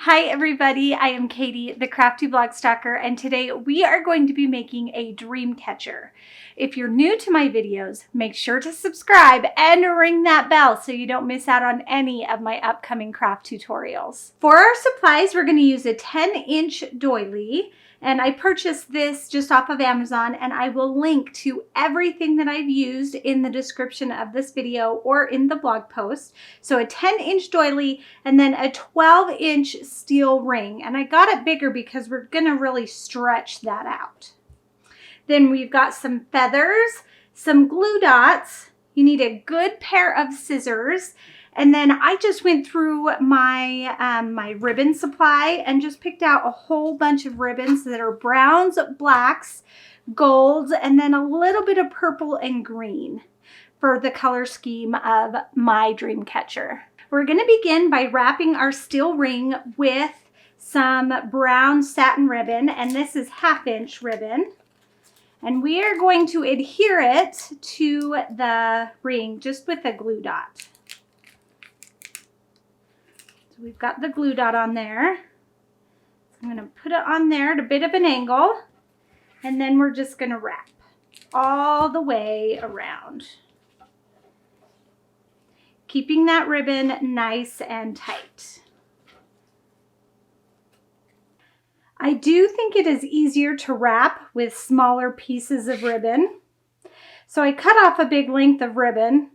Hi everybody, I am Katie, the Crafty Blog Stalker, and today we are going to be making a dream catcher. If you're new to my videos, make sure to subscribe and ring that bell so you don't miss out on any of my upcoming craft tutorials. For our supplies, we're going to use a 10-inch doily, and I purchased this just off of Amazon, and I will link to everything that I've used in the description of this video or in the blog post. So a 10-inch doily and then a 12-inch steel ring. And I got it bigger because we're going to really stretch that out. Then we've got some feathers, some glue dots. You need a good pair of scissors. And then I just went through my, my ribbon supply and just picked out a whole bunch of ribbons that are browns, blacks, golds, and then a little bit of purple and green for the color scheme of my dream catcher. We're going to begin by wrapping our steel ring with some brown satin ribbon, and this is 1/2-inch ribbon. And we are going to adhere it to the ring just with a glue dot. So we've got the glue dot on there. I'm going to put it on there at a bit of an angle, and then we're just going to wrap all the way around, keeping that ribbon nice and tight. I do think it is easier to wrap with smaller pieces of ribbon. So I cut off a big length of ribbon.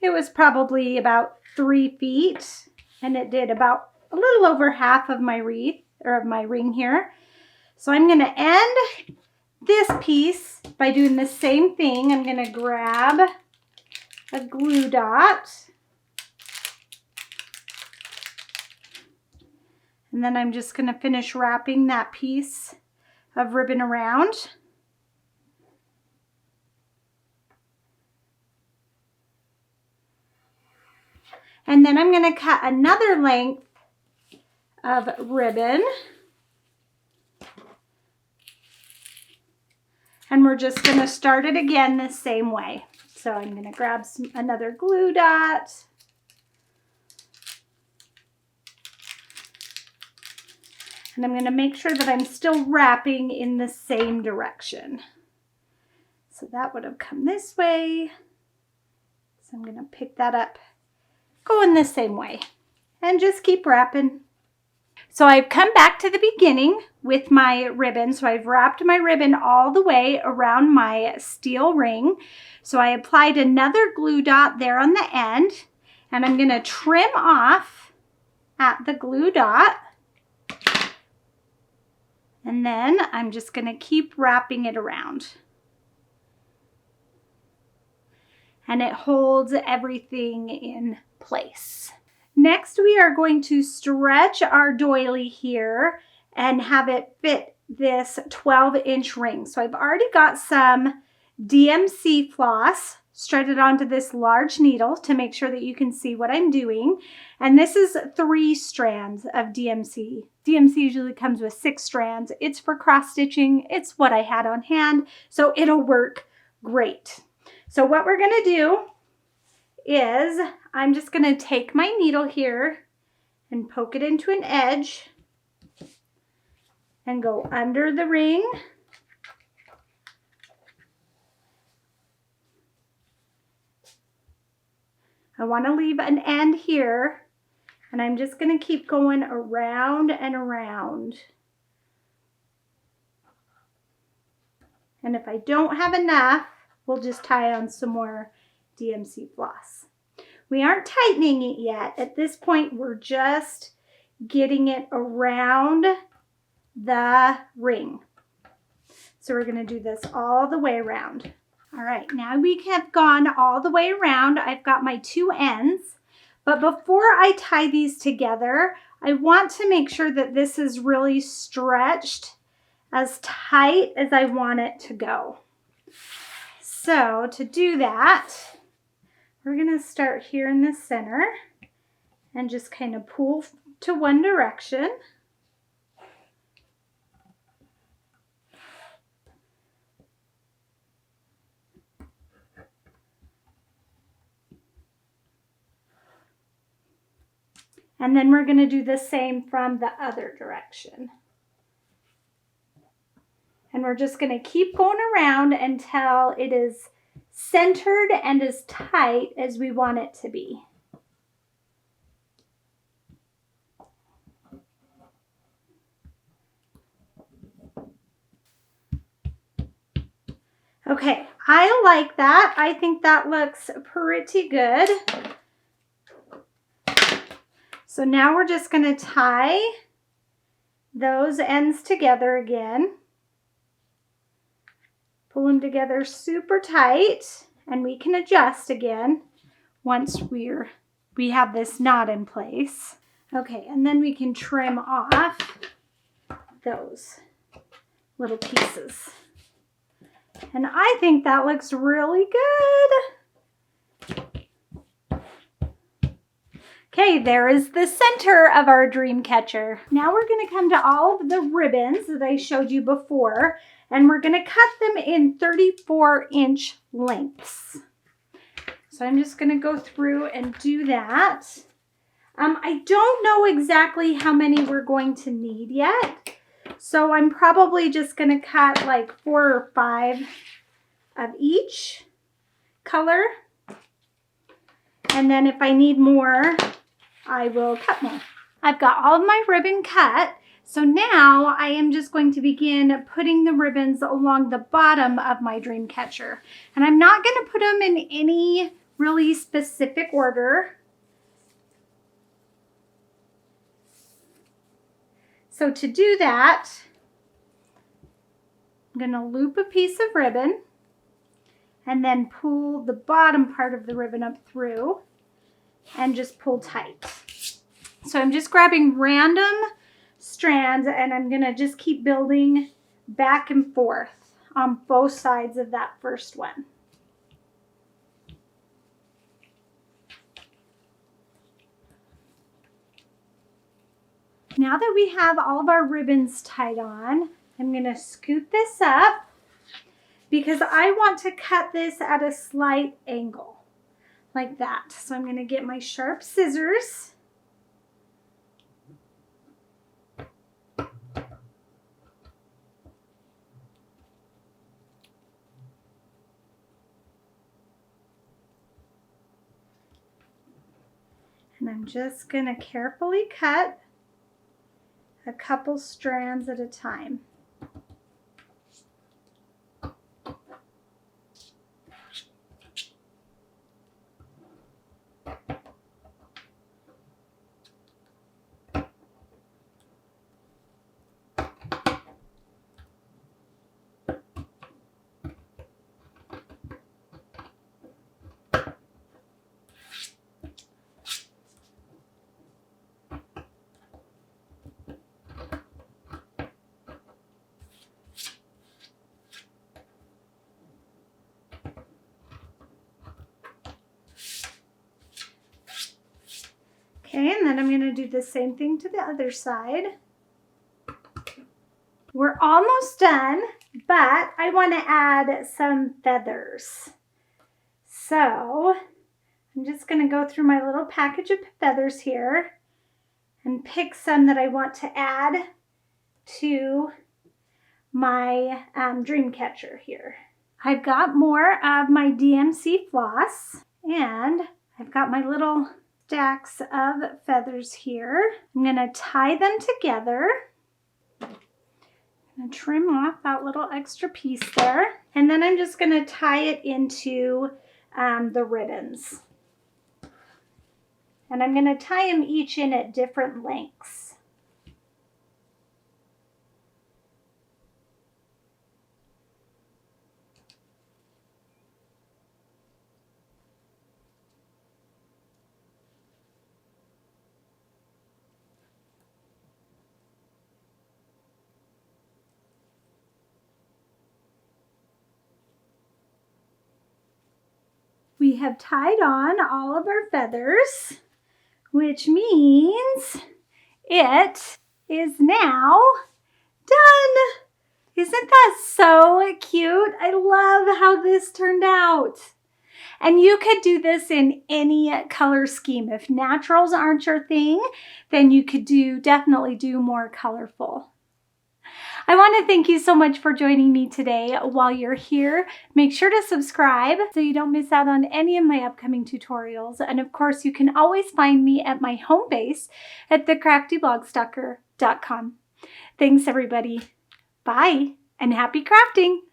It was probably about 3 feet, and it did about a little over half of my wreath, or of my ring here. So I'm going to end this piece by doing the same thing. I'm going to grab a glue dot, and then I'm just going to finish wrapping that piece of ribbon around. And then I'm going to cut another length of ribbon. And we're just going to start it again the same way. So I'm going to grab another glue dot. And I'm going to make sure that I'm still wrapping in the same direction. So that would have come this way. So I'm going to pick that up, go in the same way, and just keep wrapping. So I've come back to the beginning with my ribbon. So I've wrapped my ribbon all the way around my steel ring. So I applied another glue dot there on the end, and I'm going to trim off at the glue dot. And then I'm just going to keep wrapping it around. And it holds everything in place. Next, we are going to stretch our doily here and have it fit this 12-inch ring. So I've already got some DMC floss threaded onto this large needle to make sure that you can see what I'm doing. And this is 3 strands of DMC. DMC usually comes with 6 strands. It's for cross stitching. It's what I had on hand, so it'll work great. So what we're gonna do is I'm just gonna take my needle here and poke it into an edge and go under the ring. I want to leave an end here, and I'm just going to keep going around and around. And if I don't have enough, we'll just tie on some more DMC floss. We aren't tightening it yet. At this point, we're just getting it around the ring. So we're going to do this all the way around. All right, now we have gone all the way around. I've got my 2 ends, but before I tie these together, I want to make sure that this is really stretched as tight as I want it to go. So to do that, we're gonna start here in the center and just kind of pull to one direction. And then we're going to do the same from the other direction. And we're just going to keep going around until it is centered and as tight as we want it to be. Okay, I like that. I think that looks pretty good. So now we're just going to tie those ends together again. Pull them together super tight, and we can adjust again once we have this knot in place. Okay, and then we can trim off those little pieces. And I think that looks really good. Okay, there is the center of our dream catcher. Now we're going to come to all of the ribbons that I showed you before, and we're going to cut them in 34-inch lengths. So I'm just going to go through and do that. I don't know exactly how many we're going to need yet. So I'm probably just going to cut like 4 or 5 of each color. And then if I need more, I will cut more. I've got all of my ribbon cut. So now I am just going to begin putting the ribbons along the bottom of my dream catcher. And I'm not going to put them in any really specific order. So to do that, I'm going to loop a piece of ribbon and then pull the bottom part of the ribbon up through and just pull tight. So I'm just grabbing random strands and I'm going to just keep building back and forth on both sides of that first one. Now that we have all of our ribbons tied on, I'm going to scoot this up because I want to cut this at a slight angle like that. So I'm going to get my sharp scissors. And I'm just going to carefully cut a couple strands at a time. Okay, and then I'm going to do the same thing to the other side. We're almost done, but I want to add some feathers. So I'm just going to go through my little package of feathers here and pick some that I want to add to my dream catcher here. I've got more of my DMC floss and I've got my little stacks of feathers here. I'm going to tie them together. I'm going to trim off that little extra piece there. And then I'm just going to tie it into the ribbons. And I'm going to tie them each in at different lengths. We have tied on all of our feathers, which means it is now done. Isn't that so cute? I love how this turned out. And you could do this in any color scheme. If naturals aren't your thing, then you could definitely do more colorful. I want to thank you so much for joining me today. While you're here, make sure to subscribe so you don't miss out on any of my upcoming tutorials. And of course, you can always find me at my home base at thecraftyblogstalker.com. Thanks, everybody. Bye, and happy crafting!